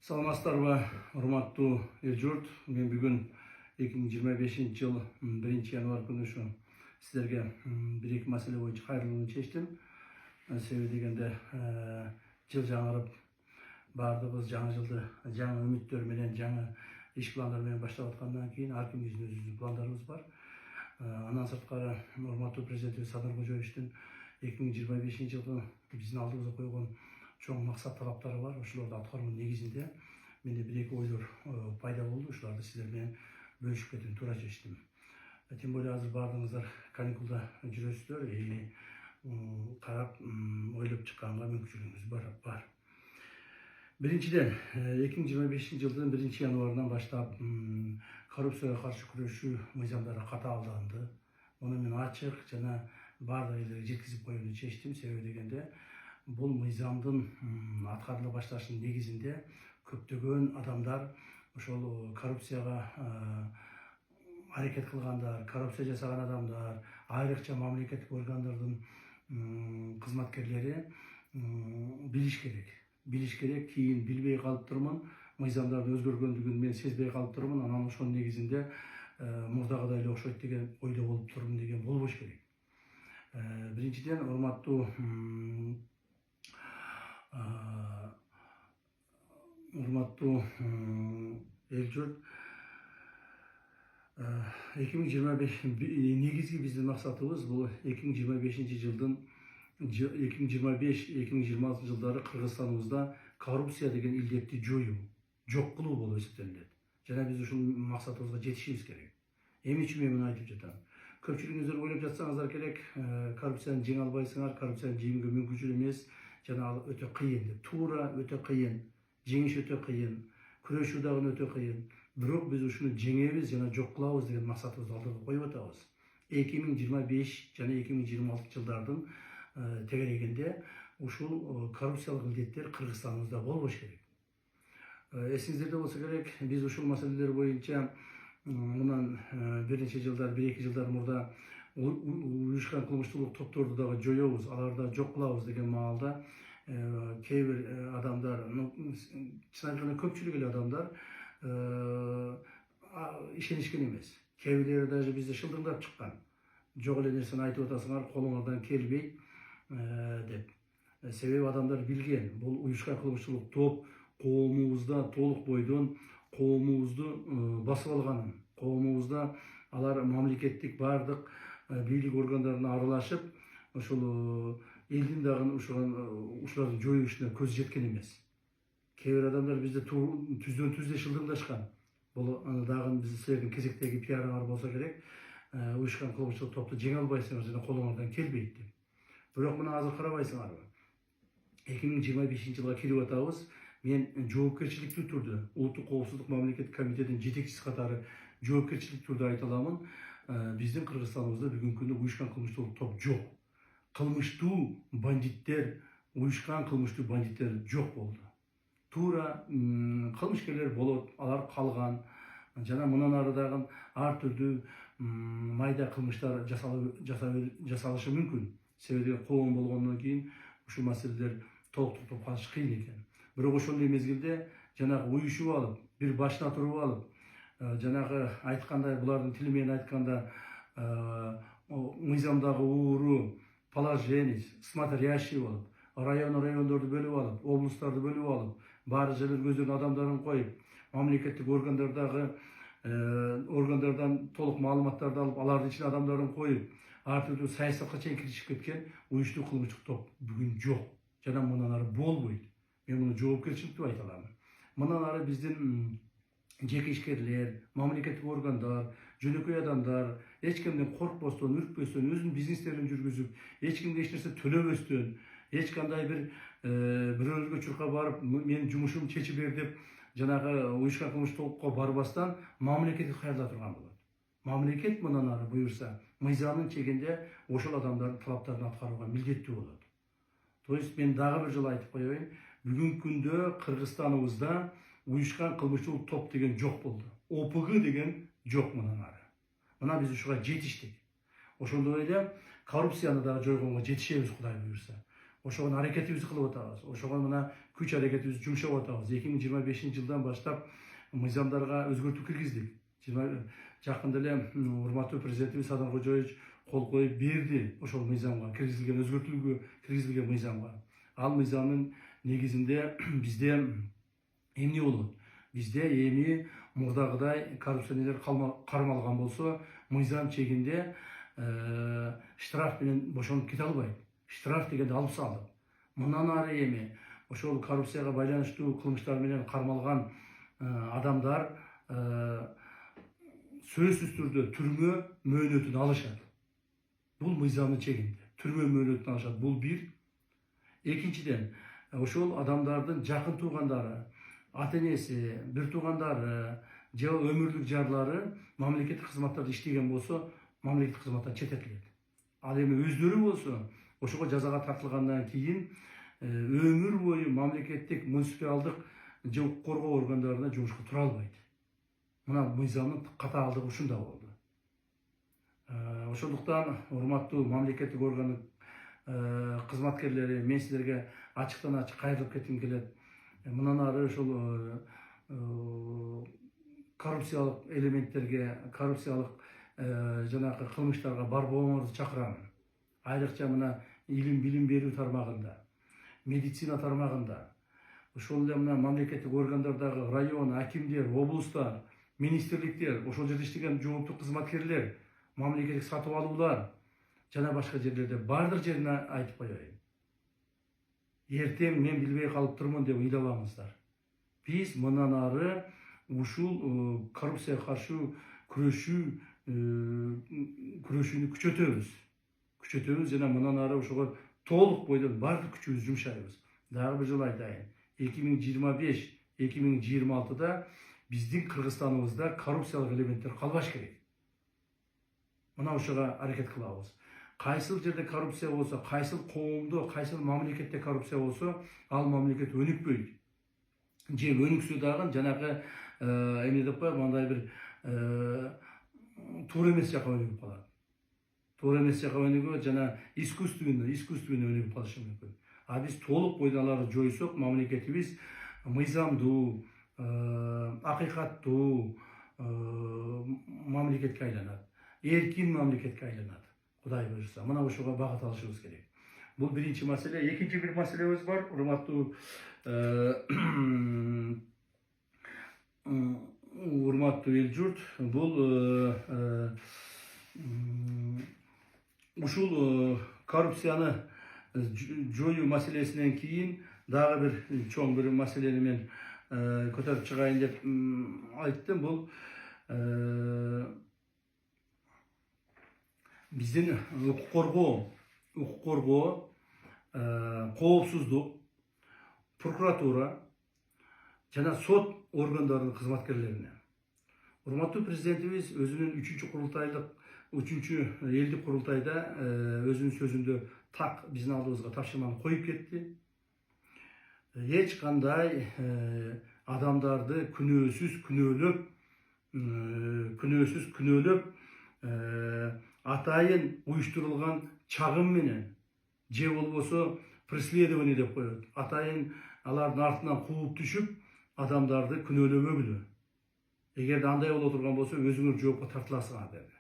Саламатсыздарбы, урматтуу эл журт. Мен бүгүн 2025-жыл 1-январь күнү ушу сиздерге бир-эки маселе боюнча кайрылууну чечтим. Себеби дегенде жыл жаңырып, баардыгыбыз жаңы жылды жаңы үмүттөр менен, жаңы иш пландар менен баштап аткандан кийин ар кимдин өзүнүн пландарыбыз бар. Андан сырткары урматтуу президентибиз Садыр Кожоевичтин 2025-жылы биздин алдыбызга койгон чоң максат талаптары бар. Ошолорду аткаруунун негизинде менде бир-эки ойлор пайда болду. Ошолорду сиздер менен бөлүшүп кетүүнү туура чечтим. Тем более азыр баардыгыңыздар каникулда жүрөсүздөр, карап ойлоп чыкканга мүмкүнчүлүгүңүз бар. Биринчиден, 2025-жылдын 1-январынан баштап коррупцияга каршы күрөшүү мыйзамдары катаалданды. Муну мен ачык жана баардык элдерге жеткизип коюуну чечтим. Себеби дегенде бул мыйзамдын аткарыла башташынын негизинде көптөгөн адамдар ошол коррупцияга аракет кылгандар, коррупция жасаган адамдар, айрыкча мамлекеттик органдардын кызматкерлери билиш керек. Кийин билбей калыптырмын, мыйзамдардын өзгөргөндүгүн мен сезбей калыптырмын. Анан ошонун негизинде мурдагыдай эле окшойт деген ойдо болуп турмун деген болбош керек. Биринчиден, урматтуу эл журт, 2025 негизги биздин максатыбыз бул 2025-жылдын 2025-2026 жылдары Кыргызстаныбызда коррупция деген илдетти жоюу, жок кылуу болуп эсептелет. Жана биз ушул максатыбызга жетишибиз керек. Эмне үчүн мен муну айтып жатам? Көпчүлүгүңүздөр ойлоп жатсаңыздар керек, коррупцияны жеңе албайсыңар, коррупцияны жеңүүгө мүмкүнчүл эмес, жана ал өтө кыйын деп. Туура, өтө кыйын, жеңиш өтө кыйын, күрөшүү дагы өтө кыйын. Бирок биз ушуну жеңебиз жана жок кылабыз деген максатыбызды алдыга коюп атабыз. 2025 жана 2026 жылдардын тегерегинде ушул коррупциялык илдеттер Кыргызстаныбызда болбош керек. Эсиңиздерде болсо керек, биз ушул маселелер боюнча мындан бир нече жылдар, 1-2 жылдар мурда уюшкан кылмыштуулук топторду дагы жоёбуз, аларды жок кылабыз деген маалда кээ бир адамдар, чын айтканда көпчүлүк эле адамдар ишенишкен эмес. Кээ бирлери даже бизди шылдыңдап чыккан. Жок эле нерсени айтып атасыңар, колуңардан келбейт деп. Себеби адамдар билген, бул уюшкан кылмыштуулук топ коомубузда толук бойдон коомубузду басып алганын, коомубузда алар мамлекеттик бардык бийлик органдарына аралашып, ошол элдин дагы ушуларды жоюу ишине көзү жеткен эмес. Кээ бир адамдар бизди түздөн түздө шылдыңдашкан. Бул дагы силердин кезектеги пиарыңар болсо керек. Уюшкан кылмыштуулук топту жеңе албайсыңар жана колуңардан келбейт деп. Бирок мына азыр карабайсыңарбы? 2025-жылга кирип атабыз. Мен жоопкерчиликтүү түрдө Улуттук коопсуздук мамлекеттик комитетинин жетекчиси катары жоопкерчиликтүү түрдө айта аламын. Биздин Кыргызстаныбызда бүгүнкү күндө уюшкан кылмыштуулук топ жок. Кылмыштуу бандиттер, уюшкан кылмыштуу бандиттер жок болду. Туура кылмышкерлер болот, алар калган. Жана мындан ары дагы ар түрдүү майда кылмыштар жасалышы мүмкүн. Себеби коом болгондон кийин ушул маселелер толук токтоп калышы кыйын экен. Бирок ошондой мезгилде жанагы уюшуп алып, бир башына туруп алып, жанагы айткандай, булардын тили менен айтканда мыйзамдагы ууру, положенец, смотрящий болуп, райондорду бөлүп алып, облустарды бөлүп алып, баары жерлерге өздөрүнүн адамдарын коюп, мамлекеттик органдардан толук маалыматтарды алып, алардын ичине адамдарын коюп, ар түрдүү саясатка чейин киришип кеткен уюштуу кылмыштык топ бүгүн жок. Жана мындан ары болбойт. Мен муну жоопкерчиликтүү айта алам. Мындан ары биздин жеке ишкерлер, мамлекеттик органдар, жөнөкөй адамдар эч кимден коркпостон, үркпөстөн, өзүнүн бизнестерин жүргүзүп, эч кимге эч нерсе төлөбөстөн, эч кандай бирөөлөргө чуркап барып, менин жумушумду чечип бер деп, жанагы уюшкан кылмыштуулукка барбастан мамлекетти кайрыла турган болот. Мамлекет мындан ары буюрса, мыйзамдын чегинде ошол адамдардын талаптарын аткарууга милдеттүү болот. То есть мен дагы бир жолу айтып коеюн, бүгүнкү күндө Кыргызстаныбызда уюшкан кылмыштуулук топ деген жок болду. ОПГ деген жок мындан ары. Мына биз ушуга жетиштик. Ошондой эле коррупцияны дагы жойгонго жетишебиз, Кудай буюрса. ошого аракетибизди кылып атабыз. Ошого мына күч аракетибизди жумшап атабыз. 2025-жылдан баштап мыйзамдарга өзгөртүү киргиздик. Жакында эле урматтуу президентибиз Садыр Кожоевич кол коюп берди ошол мыйзамга, киргизилген өзгөртүүгө киргизилген мыйзамга. Ал мыйзамдын негизинде бизде эмне болот? Бизде эми мурдагыдай коррупционерлер кармалган болсо, мыйзам чегинде штраф менен бошонуп кете албайт. Штраф дегенди алып салдык. Мындан ары эми ошол коррупцияга байланыштуу кылмыштар менен кармалган адамдар сөзсүз түрдө түрмө мөөнөтүн алышат. Бул мыйзамдын чегинде. Түрмө мөөнөтүн алышат. Бул бир. Экинчиден, ошол адамдардын жакын туугандары, ата-энеси, бир туугандары же өмүрлүк жарлары мамлекеттик кызматтарда иштеген болсо, мамлекеттик кызматтан четтетилет. Ал эми өздөрү болсо, ошого жазага тартылгандан кийин өмүр бою мамлекеттик, муниципалдык же укук коргоо органдарына жумушка тура албайт. Мына мыйзамдын катаалдыгы ушунда болду. Ошондуктан урматтуу мамлекеттик органдын кызматкерлери, мен силерге ачыктан ачык кайрылып кетким келет. Мындан ары ошол коррупциялык элементтерге, коррупциялык жанагы кылмыштарга барбооңорду чакырам. Айрыкча мына билим берүү тармагында, медицина тармагында, ошол эле мына мамлекеттик органдардагы район, акимдер, облустар, министрликтер, ошол жерде иштеген жооптуу кызматкерлер, мамлекеттик сатып алуулар жана башка жерлерде бардык жерине айтып коеюн. Эртең мен билбей калып турмун деп ыйлабаңыздар. Биз мындан ары ушул коррупцияга каршы күрөшүүнү күчөтөбүз жана мындан ары ошого толук бойдон бардык күчүбүздү жумшайбыз. Дагы бир жолу айтайын. 2025-2026-да биздин Кыргызстаныбызда коррупциялык элементтер калбаш керек. Мына ошого аракет кылабыз. Кайсыл жерде коррупция болсо, кайсыл коомдо, кайсыл мамлекетте коррупция болсо, ал мамлекет өнүкпөйт. Же өнүксө дагы жанагы эмне деп коет, мындай бир туура эмес жака өнүгүп калат. Туура эмес жака өнүгүп, жана искусственно өнүгүп калышы мүмкүн. А биз толук бойдон аларды жойсок, мамлекетибиз мыйзамдуу, акыйкаттуу мамлекетке айланат. Эркин мамлекетке айланат. Кудай буйрса, мына ошого багыт алышыбыз керек. Бул биринчи маселе. Экинчи бир маселебиз бар. Урматтуу эл журт, бул ушул коррупцияны жоюу маселесинен кийин дагы бир чоң бир маселени мен көтөрүп чыгайын деп айттым. Бул биздин укук коргоо, коопсуздук, прокуратура жана сот органдарынын кызматкерлерине. Урматтуу президентибиз өзүнүн 3-чү элдик курултайда өзүнүн сөзүндө так биздин алдыбызга тапшырманы коюп кетти. Эч кандай адамдарды күнөөсүз күнөөлөп атайын уюштурулган чагым менен же болбосо преследование деп коет. Атайын алардын артынан кууп түшүп адамдарды күнөөлөбөгүлө. Эгерде андай боло турган болсо өзүңөр жоопко тартыласыңар деди.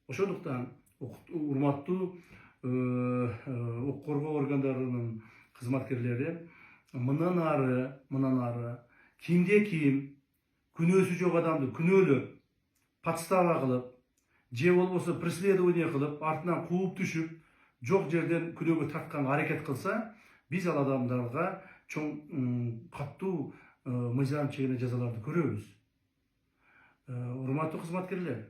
Ошондуктан урматтуу укук коргоо органдарынын кызматкерлери мындан ары кимде ким күнөөсү жок адамды күнөөлөп, подстава кылып, же болбосо преследование кылып, артынан кууп түшүп, жок жерден күнөөгө тартканга аракет кылса, биз ал адамдарга чоң каттуу мыйзам чегинде жазаларды көрөбүз. Урматтуу кызматкерлер,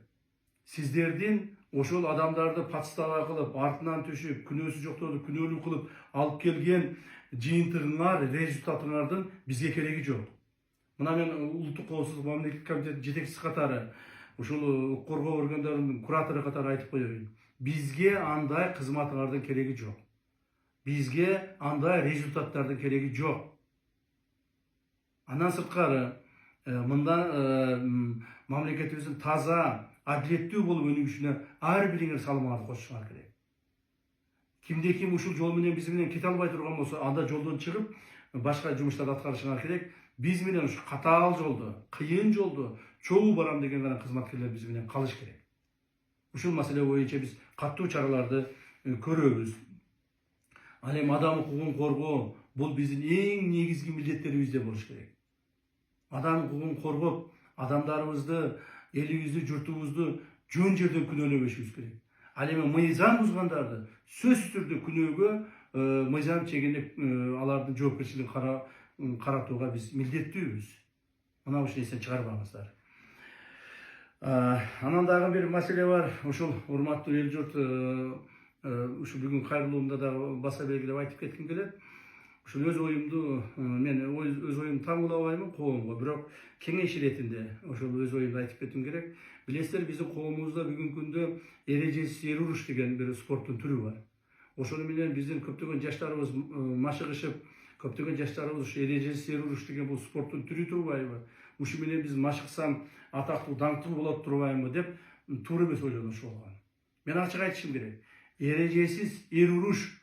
сиздердин ошол адамдарды подстава кылып, артынан түшүп, күнөөсү жокторду күнөөлүү кылып алып келген жыйынтыгыңар, результатыңардын бизге кереги жок. Мына мен улуттук коопсуздук мамлекеттик комитетинин жетекчиси катары, ушул укук коргоо органдарынын куратору катары айтып коеюн. Бизге андай кызматыңардын кереги жок. Бизге андай результаттардын кереги жок. Андан сырткары, мындан мамлекетибиздин таза, адилеттүү болуп өнүгүшүнө ар бириңер салымыңарды кошушуңар керек. Кимде ким ушул жол менен биз менен кете албай турган болсо, анда жолдон чыгып башка жумуштарды аткарышыңар керек. Биз менен ушу катаал жолдо, кыйын жолдо чогуу барам деген гана кызматкерлер биз менен калыш керек. Ушул маселе боюнча биз каттуу чараларды көрөбүз. Ал эми адам укугун коргоо бул биздин эң негизги милдеттерибизде болуш керек. Адам укугун коргоп, адамдарыбызды, элибизди, журтубузду жөн жерден күнөөлөбөшүбүз керек. Ал эми мыйзам бузгандарды сөзсүз түрдө күнөөгө мыйзам чегинде алардын жоопкерчилигин каратууга биз милдеттүүбүз. Мына ушул нерсени чыгарбаңыздар. Анан дагы бир маселе бар. Ушул урматтуу эл журт, ушул бүгүн кайрылуумда дагы баса белгилеп айтып кетким келет. Ушул өз оюмду мен өз оюмду таңуулабаймын коомго, бирок кеңеш иретинде ошол өз оюмду айтып кетким керек. Билесиздер, биздин коомубузда бүгүнкү күндө эрежесиз эр уруш деген бир спорттун түрү бар. Ошону менен биздин көптөгөн жаштарыбыз машыгышып, көптөгөн жаштарыбыз ушу эрежесиз эр уруш деген бул спорттун түрү турбайбы? Ушу менен биз машыксам атактуу, даңктуу болот турбаймы деп туура эмес ойлонушу болгон. Мен ачык айтышым керек. Эрежесиз эр уруш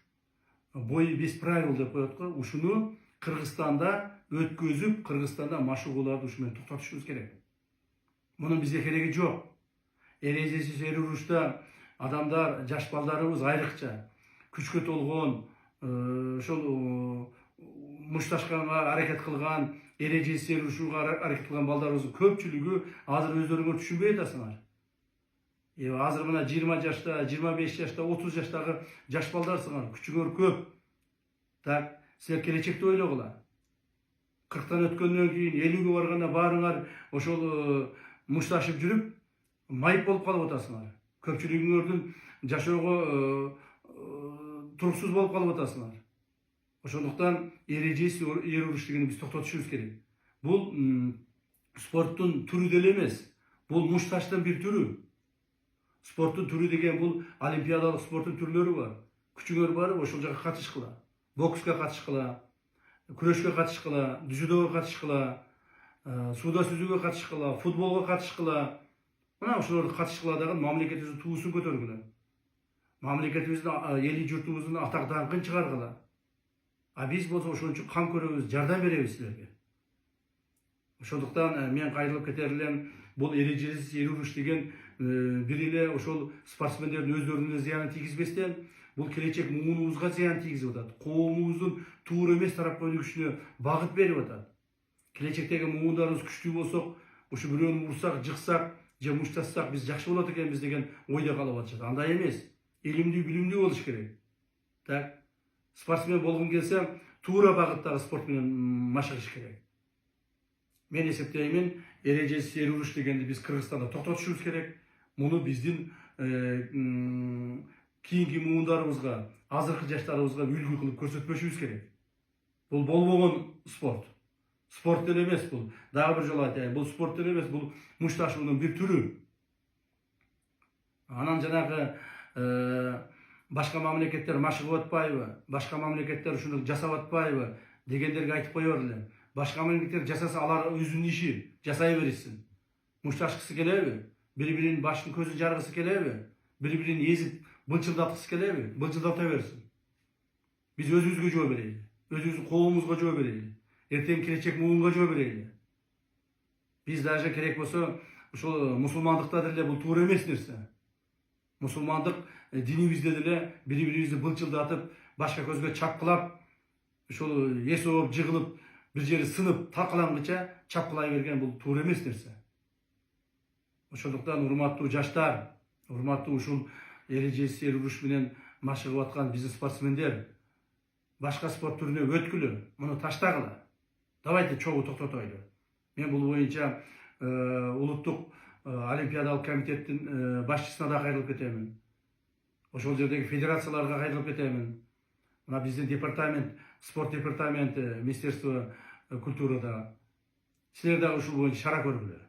бой без правил деп коет го. Ушуну Кыргызстанда өткөзүп, Кыргызстанда машыгууларды ушу менен токтотушубуз керек. Мунун бизге кереги жок. Эрежесиз эр урушта адамдар, жаш балдарыбыз айрыкча күчкө толгон, ошол мушташканга аракет кылган, эрежесиз эр урушууга аракет кылган балдарыбыздын көпчүлүгү азыр өздөрүңөр түшүнбөй атасыңар. Азыр мына 20 жашта, 25 жашта, 30 жаштагы жаш балдарсыңар, күчүңөр көп. Так, силер келечекти ойлогула. 40тан өткөндөн кийин 50ге барганда баарыңар ошол мушташып жүрүп, майып болуп калып атасыңар. Көпчүлүгүңөрдүн жашоого туруксуз болуп калып атасыңар. Ошондуктан эрежесиз эр уруш дегенди биз токтотушубуз керек. Бул спорттун түрү деле эмес. Бул мушташтын бир түрү. Спорттун түрү деген бул олимпиадалык спорттун түрлөрү бар. Күчүңөр барып ошол жака катышкыла. Бокска катышкыла, күрөшкө катышкыла, дзюдого катышкыла, сууда сүзүүгө катышкыла, футболго катышкыла. Мына ошолорду катышкыла дагы мамлекетибиздин туусун көтөргүлө. Мамлекетибиздин эли журтубуздун атак даңкын чыгаргыла. А биз болсо ошон үчүн кам көрөбүз, жардам беребиз силерге. Ошондуктан мен кайрылып кетер элем, бул эрежесиз эр уруш деген бир эле ошол спортсмендердин өздөрүнө зыянын тийгизбестен, бул келечек муунубузга зыян тийгизип атат. Коомубуздун туура эмес тарапка өнүгүшүнө багыт берип атат. Келечектеги муундарыбыз күчтүү болсок, ушу бирөөнү урсак, жыксак же мушташсак биз жакшы болот экенбиз деген ойдо калып атышат. Андай эмес. Илимдүү, билимдүү болуш керек. Так, спортсмен болгун келсе, туура багыттагы спорт менен машыгыш керек. Мен эсептеймин, эрежесиз эр уруш дегенди биз Кыргызстанда токтотушубуз керек. Муну биздин кийинки муундарыбызга, азыркы жаштарыбызга үлгү кылып көрсөтпөшүбүз керек. Бул болбогон спорт. Спорт деле эмес бул. Дагы бир жолу айтайын, бул спорт деле эмес, бул мушташуунун бир түрү. Анан жанагы башка мамлекеттер машыгып атпайбы, башка мамлекеттер ушуну жасап атпайбы дегендерге айтып кое берлем. Башка мамлекеттер жасаса алар өзүнүн иши, жасай беришсин. Мушташкысы келеби? Бири-биринин башын көзүн жаргысы келеби? Бири-бирин езип былчылдаткысы келеби? Былчылдата берсин. Биз өзүбүзгө жооп берели. Өзүбүздүн коомубузга жооп берели. Эртең келечек муунга жооп берели. Биз даже керек болсо ушул мусулмандыкта деле бул туура эмес нерсе. Мусулмандык динибизде деле бири-бирибизди былчылдатып, башка көзгө чапкылап, ушул эсооп, жыгылып, бир жери сынып, талкалангыча чапкылай берген бул туура эмес нерсе. Ошондуктан урматтуу жаштар, урматтуу ушул эрежесиз эр уруш менен машыгып аткан биздин спортсмендер, башка спорт түрүнө өткүлө, муну таштагыла. Давайте чогуу токтотойлу. Мен бул боюнча улуттук олимпиадалык комитеттин башчысына да кайрылып кетемин. Ошол жердеги федерацияларга кайрылып кетемин. Мына биздин департамент, спорт департаменти, Министерство культурада. Силер дагы ушул боюнча чара көргүлө.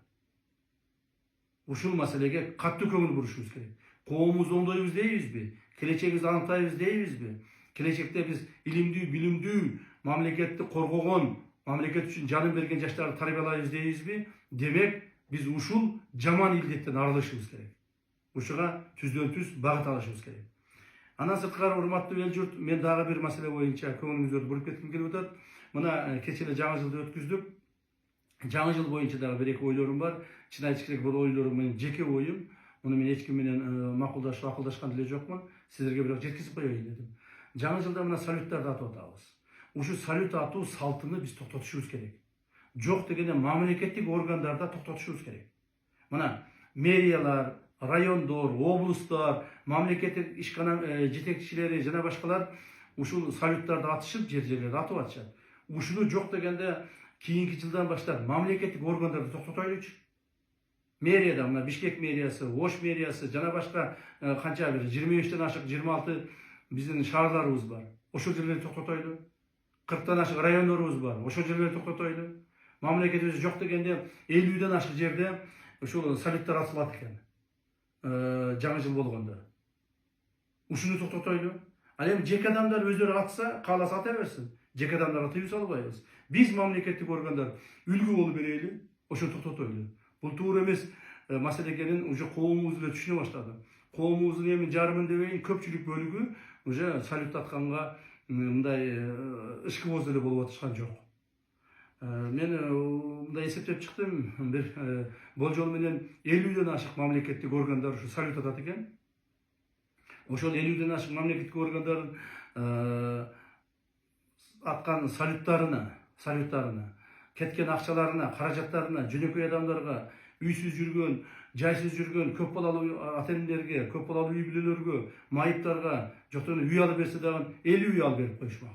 Ушул маселеге катуу көңүл бурушубуз керек. Коомубузду оңдойбуз дейбизби? Келечегибизди аныктайбыз дейбизби? Келечекте биз илимдүү, билимдүү, мамлекетти коргогон, мамлекет үчүн жанын берген жаштарды тарбиялайбыз дейбизби? Демек, биз ушул жаман илдеттен арылышыбыз керек. Ушуга түздөн түз багыт алышыбыз керек. Андан сырткары урматтуу эл журт, мен дагы бир маселе боюнча көңүлүңүздү буруп кетким келип атат. Мына кечээ эле жаңы жылды өткүздүк. Жаңы жыл боюнча дагы бир эки ойлорум бар. Чын айтыш керек, бул ойлорум менин жеке оюм. Муну мен эч ким менен макулдашып, акылдашкан деле жокмун. Сиздерге бирок жеткизип коеюн дедим. Жаңы жылда мына салюттарды атып атабыз. Ушу салют атуу салтыны биз токтотушубуз керек. Жок дегенде мамлекеттик органдарда токтотушубуз керек. Мына мэриялар, райондор, облустар, мамлекеттик ишкана жетекчилери жана башкалар ушул салюттарды атышып, жерлерди атып атышат. Ушуну жок дегенде кийинки жылдан баштап мамлекеттик органдарды токтотойлучу. Мэрияда мына Бишкек мэриясы, Ош мэриясы жана башка канча бир 25тен ашык 26 биздин шаарларыбыз бар. Ошол жерлерди токтотойлу. 40тан ашык райондорубуз бар. Ошол жерлерди токтотойлу. Мамлекетибиз жок дегенде 50ден ашык жерде ушул салюттар атылат экен. Жаңы жыл болгондо. Ушуну токтотойлу. Ал эми жеке адамдар өздөрү атса, кааласа ата берсин. Жеке адамдарга тыюу салбайбыз. Биз мамлекеттик органдар үлгү болуп берели, ошону токтотойлу. Бул туура эмес маселе экенин уже коомубуз эле түшүнө баштады. Коомубуздун эми жарымын дебейин көпчүлүк бөлүгү уже салют атканга мындай ышкыбоз эле болуп атышкан жок. Мен мындай эсептеп чыктым, бир болжол менен 50ден ашык мамлекеттик органдар ушу салют атат экен. Ошол 50ден ашык мамлекеттик органдардын аткан салюттарына, кеткен акчаларына, каражаттарына, жөнөкөй адамдарга, үйсүз жүргөн, жайсыз жүргөн көп балалуу ата-энелерге, көп балалуу үй бүлөлөргө, майыптарга жоктон үй алып берсе дагы 50 үй алып берип коюшмак.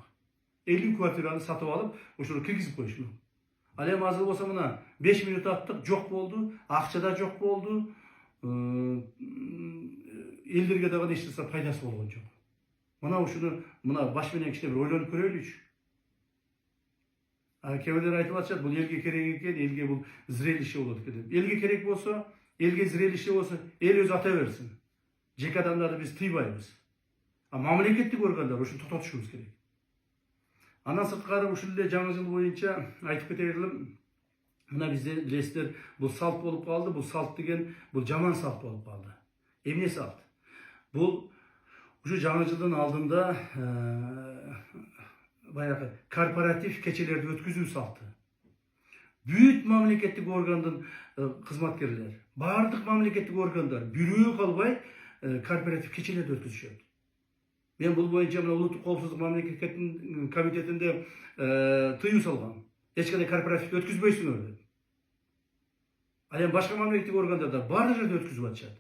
50 квартираны сатып алып, ошону киргизип коюшмак. Ал эми азыр болсо мына 5 минут аттык, жок болду, акча да жок болду. Элдерге дагы эч нерсе пайдасы болгон жок. Мына ушуну мына баш менен кичине бир ойлонуп көрөлүчү. Кээ бирлер айтып атышат, бул элге керек экен, элге бул зрелище болот экен. Элге керек болсо, элге зрелище болсо, эл өзү ата берсин. Жеке адамдарды биз тыйбайбыз. Мамлекеттик органдар ушуну токтотушубуз керек. Андан сырткары ушул эле жаңы жыл боюнча айтып кетелим. Мына бизде билесиздер, бул салт болуп калды. Бул салт деген бул жаман салт болуп калды. Эмне салт? Бул ушу жаңы жылдын алдында баягы корпоратив кечелерди өткүзүү салты. Бүт мамлекеттик органдын кызматкерлери, бардык мамлекеттик органдар бирөө калбай корпоратив кечелерди өткүзүшөт. Мен бул боюнча мына улуттук коопсуздук мамлекеттик комитетинде тыюу салгам. Эч кандай корпоратив өткүзбөйсүңөр деп. Ал эми башка мамлекеттик органдарда баардык жерде өткүзүп атышат.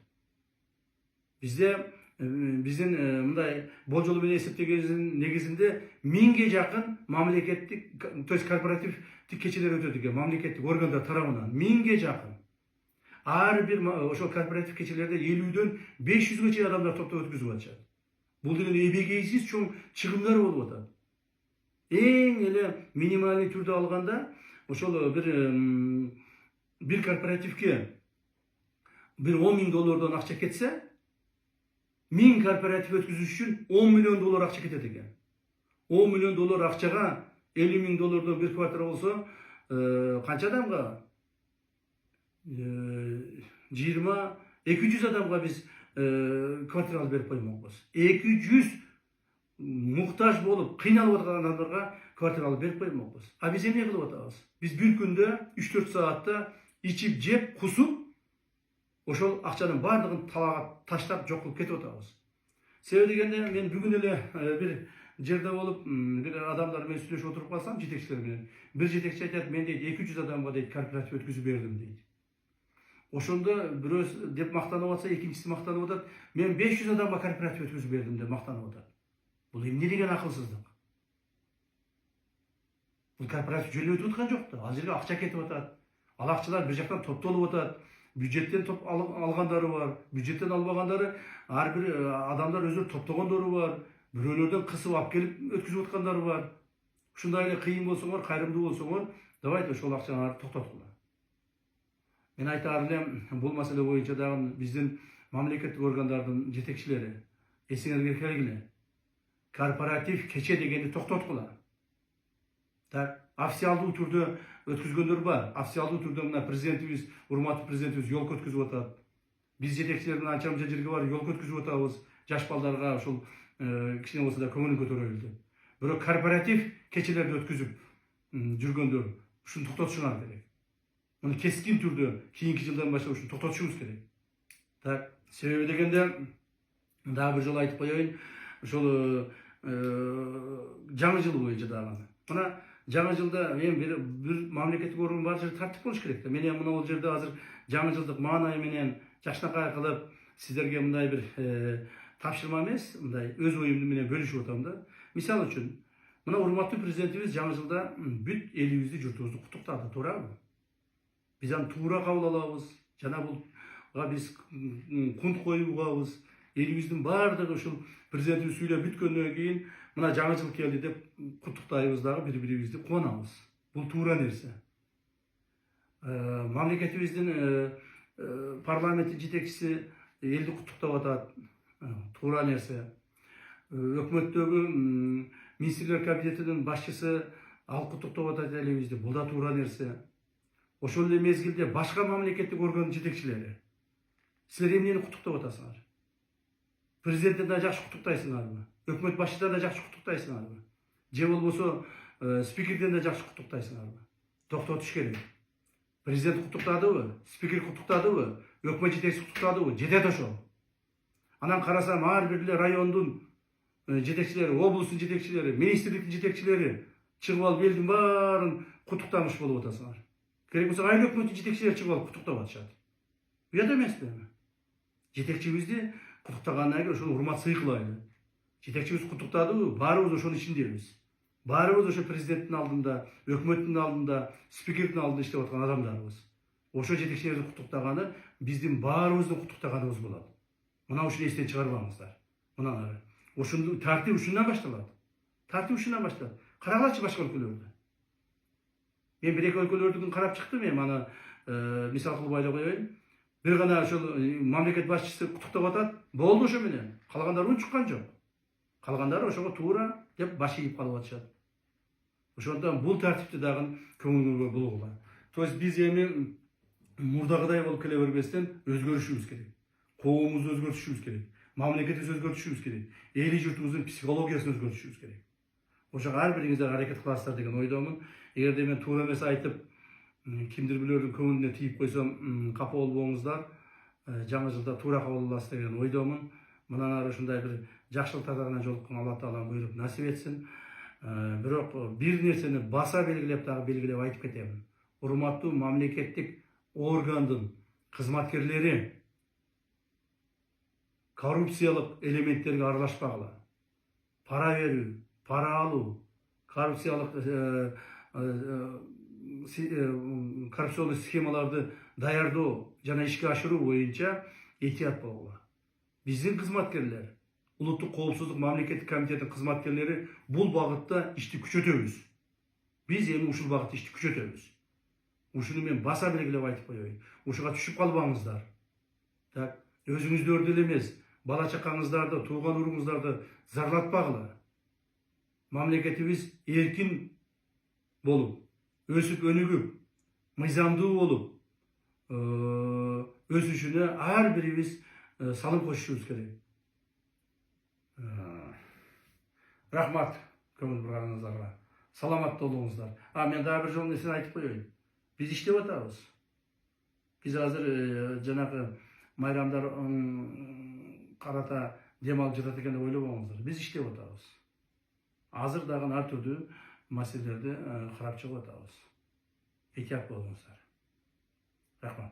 Бизде биздин мындай болжол менен эсептегениздин негизинде 1000ге жакын мамлекеттик, то есть корпоративдик кечелер өтөт экен, мамлекеттик органдар тарабынан 1000ге жакын. Ар бир ошол корпоратив кечелерде 50ден 500ге чейин адамдар топтоп өткүзүп атышат. Бул деген эбегейсиз чоң чыгымдар болуп атат. Эң эле минималдуу түрдө алганда ошол бир корпоративке бир 10 000 доллардан акча кетсе, 1000 корпоратив өткүзүш үчүн 10 миллион доллар акча кетет экен. 10 миллион доллар акчага 50 000 доллардан бир квартира болсо, канча адамга? 200 адамга биз квартира алып берип коймокпуз. 200 муктаж болуп, кыйналып аткан адамдарга квартира алып берип коймокпуз. Биз эмне кылып атабыз? Биз бир күндө 3-4 саатта ичип, жеп, кусуп, ошол акчанын баардыгын талаага таштап жок кылып кетип атабыз. Себеби дегенде мен бүгүн эле бир жерде болуп, бир адамдар менен сүйлөшүп отуруп калсам, жетекчилер менен. Бир жетекчи айтат, мен дейт 200 адамга дейт корпоратив өткүзүп бердим дейт. Ошондо бирөөсү деп мактанып атса, экинчиси мактанып атат, мен 500 адамга корпоратив өткүзүп бердим деп мактанып атат. Бул эмне деген акылсыздык? Бул корпоратив жөнүп өтүп аткан жок да. Ал жерге акча кетип атат. Ал акчалар бир жактан топтолуп атат. Бюджеттен алгандары бар, бюджеттен албагандары, ар бир адамдар өзү топтогондору бар, бирөөлөрдөн кысып алып келип өткүзүп аткандары бар. Ушундай эле кыйын болсоңор, кайрымдуу болсоңор, давайте ошол акчаны токтоткула. Мен айтаар элем, бул маселе боюнча дагы биздин мамлекеттик органдардын жетекчилери эсиңерге келгиле. Корпоратив кече дегенди токтоткула. Так, официалдуу түрдө өткүзгөндөр бар. Официалдуу түрдө мына президентибиз, урматтуу президентибиз жол өткүзүп атат. Биз жетекчилердин анча-мынча жерге барып жол өткүзүп атабыз. жаш балдарга ушул кичине болсо да көңүл көтөрөлдү. Бирок корпоратив кечелерди өткүзүп жүргөндөр ушуну токтотушуңар керек. Муну кескин түрдө кийинки жылдан баштап ушуну токтотушубуз керек. Так, себеби дегенде дагы бир жолу айтып коеюн, ошол жаңы жыл боюнча дагы. Мына жаңы жылда мен бир мамлекеттик орган бар жерде тартип болуш керек да. Мен эми мына жерде азыр жаңы жылдык маанай менен жакшынакай кылып сиздерге мындай бир тапшырма эмес, мындай өз оюмду менен бөлүшүп атам да. Мисалы үчүн, мына урматтуу президентибиз жаңы жылда бүт элибизди, журтубузду куттуктады, туурабы? Биз аны туура кабыл алабыз. Жана булга биз кунт коюп угабыз. Элибиздин баардыгы ушул президентибиз сүйлөп бүткөндөн кийин мына жаңы жыл келди деп куттуктайбыз дагы, бири-бирибизди кубанабыз. Бул туура нерсе. Мамлекетибиздин парламенттин жетекчиси элди куттуктап атат. Туура нерсе. Өкмөттөгү министрлер кабинетинин башчысы ал куттуктап атат элибизди. Бул да туура нерсе. Ошол эле мезгилде башка мамлекеттик органдын жетекчилери силер эмнени куттуктап атасыңар? Президентти да жакшы куттуктайсыңарбы? Өкмөт башчыдан да жакшы куттуктайсыңарбы? Же болбосо спикерден да жакшы куттуктайсыңарбы? Токтотуш керек. Президент куттуктадыбы? Спикер куттуктадыбы? Өкмөт жетекчиси куттуктадыбы? Жетет ошол. Анан карасам ар бир эле райондун жетекчилери, облустун жетекчилери, министрликтин жетекчилери чыгып алып элдин баарын куттуктамыш болуп атасыңар. Керек болсо айыл өкмөттүн жетекчилери чыгып алып куттуктап атышат. Уят эмеспи эми? Жетекчибизди куттуктагандан кийин ошону урмат сый кылайлы. Жетекчибиз куттуктадыбы? Баарыбыз ошонун ичиндебиз. Баарыбыз ошо президенттин алдында, өкмөттүн алдында, спикердин алдында иштеп аткан адамдарбыз. Ошо жетекчилерди куттуктаганы биздин баарыбыздын куттуктаганыбыз болот. Мына ушуну эстен чыгарбаңыздар. Мына ушуну тартип ушундан башталат. Тартип ушундан башталат. Карагылачы башка өлкөлөрдө. Мен бир-эки өлкөлөрдүн карап чыктым, эми аны мисал кылып айта коеюн. Бир гана ошол мамлекет башчысы куттуктап атат, болду ошо менен. Калгандары унчуккан жок. Калгандары ошого туура деп баш ийип калып атышат. Ошондон бул тартипти дагы көңүлгө булгула. То есть биз эми мурдагыдай болуп келе бербестен өзгөрүшүбүз керек. Коомубузду өзгөртүшүбүз керек. Мамлекетибизди өзгөртүшүбүз керек. Эли журтубуздун психологиясын өзгөртүшүбүз керек. Ошого ар бириңиздер аракет кыласыздар деген ойдомун. Эгерде мен туура эмес айтып, кимдир бирөөлөрдүн көңүлүнө тийип койсом, капа болбоңуздар. Жаңы жылда туура кабыл аласыз деген ойдомун. Мындан ары ушундай бир жакшылыктар менен жолуккан Алла Таала буйруп насип этсин. Бирок бир нерсени баса белгилеп айтып кетемин. Урматтуу мамлекеттик органдын кызматкерлери коррупциялык элементтерге аралашпагыла. Пара берүү, пара алуу, коррупциялык схемаларды даярдоо жана ишке ашыруу боюнча этият болгула. Биздин кызматкерлер, улуттук коопсуздук мамлекеттик комитетинин кызматкерлери бул багытта ишти күчөтөбүз. Биз эми ушул багытта ишти күчөтөбүз. Ушуну мен баса белгилеп айтып коеюн. Ушуга түшүп калбаңыздар. Так, өзүңүздөрдү эле эмес, бала чакаңыздарды, тууган уруңуздарды зарлатпагыла. Мамлекетибиз эркин болуп, өсүп өнүгүп, мыйзамдуу болуп, өсүшүнө ар бирибиз салым кошушубуз керек. Рахмат көңүл бурганыңыздарга. Саламатта болуңуздар. Мен дагы бир жолу нерсени айтып коеюн. Биз иштеп атабыз. Биз азыр жанагы майрамдар карата дем алып жатат экен деп ойлобоңуздар. Биз иштеп атабыз. Азыр дагы ар түрдүү маселелерди карап чыгып атабыз. Этият болуңуздар. Рахмат.